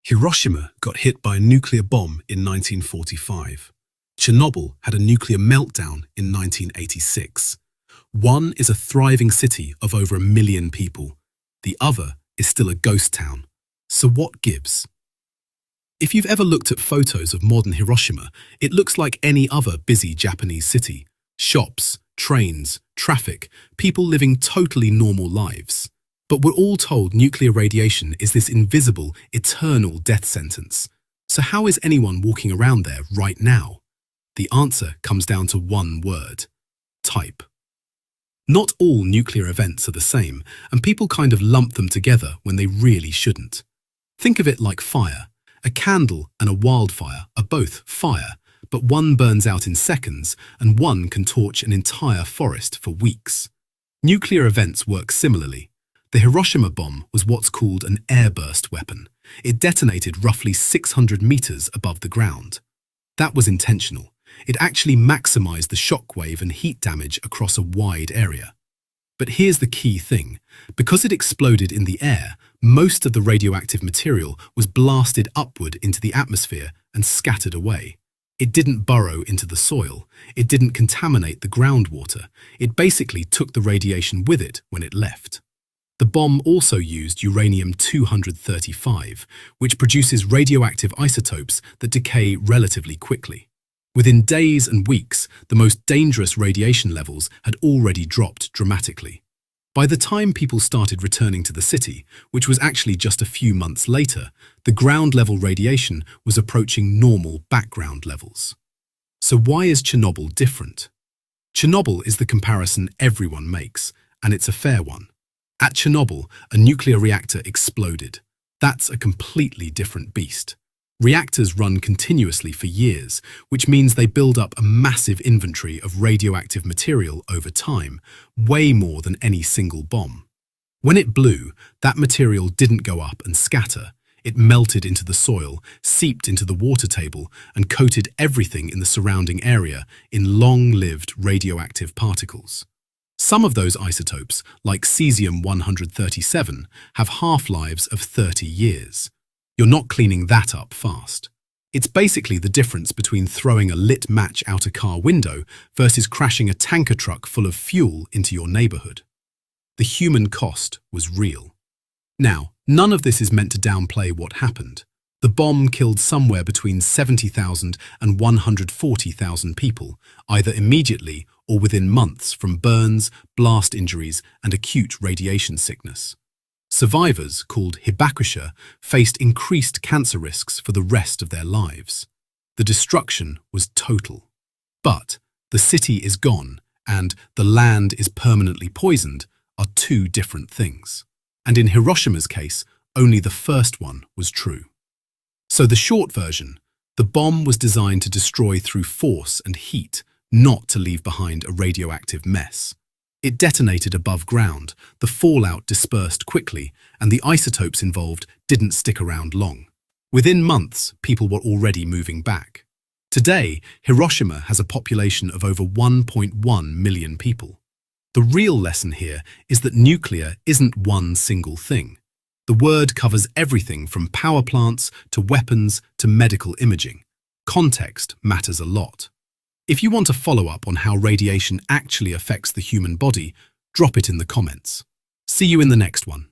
Hiroshima got hit by a nuclear bomb in 1945. Chernobyl had a nuclear meltdown in 1986. One is a thriving city of over 1 million people. The other is still a ghost town. So what gives? If you've ever looked at photos of modern Hiroshima, it looks like any other busy Japanese city. Shops, trains, traffic, people living totally normal lives. But we're all told nuclear radiation is this invisible, eternal death sentence. So how is anyone walking around there right now? The answer comes down to one word: type. Not all nuclear events are the same, and people kind of lump them together when they really shouldn't. Think of it like fire. A candle and a wildfire are both fire, but one burns out in seconds and one can torch an entire forest for weeks. Nuclear events work similarly. The Hiroshima bomb was what's called an airburst weapon. It detonated roughly 600 meters above the ground. That was intentional. It actually maximized the shockwave and heat damage across a wide area. But here's the key thing. Because it exploded in the air, most of the radioactive material was blasted upward into the atmosphere and scattered away. It didn't burrow into the soil. It didn't contaminate the groundwater. It basically took the radiation with it when it left. The bomb also used uranium-235, which produces radioactive isotopes that decay relatively quickly. Within days and weeks, the most dangerous radiation levels had already dropped dramatically. By the time people started returning to the city, which was actually just a few months later, the ground-level radiation was approaching normal background levels. So why is Chernobyl different? Chernobyl is the comparison everyone makes, and it's a fair one. At Chernobyl, a nuclear reactor exploded. That's a completely different beast. Reactors run continuously for years, which means they build up a massive inventory of radioactive material over time, way more than any single bomb. When it blew, that material didn't go up and scatter. It melted into the soil, seeped into the water table, and coated everything in the surrounding area in long-lived radioactive particles. Some of those isotopes, like cesium-137, have half-lives of 30 years. You're not cleaning that up fast. It's basically the difference between throwing a lit match out a car window versus crashing a tanker truck full of fuel into your neighborhood. The human cost was real. Now, none of this is meant to downplay what happened. The bomb killed somewhere between 70,000 and 140,000 people, either immediately or within months from burns, blast injuries, and acute radiation sickness. Survivors, called hibakusha, faced increased cancer risks for the rest of their lives. The destruction was total. But the city is gone and the land is permanently poisoned are two different things. And in Hiroshima's case, only the first one was true. So the short version, the bomb was designed to destroy through force and heat, not to leave behind a radioactive mess. It detonated above ground, the fallout dispersed quickly, and the isotopes involved didn't stick around long. Within months, people were already moving back. Today, Hiroshima has a population of over 1.1 million people. The real lesson here is that nuclear isn't one single thing. The word covers everything from power plants to weapons to medical imaging. Context matters a lot. If you want to follow up on how radiation actually affects the human body, drop it in the comments. See you in the next one.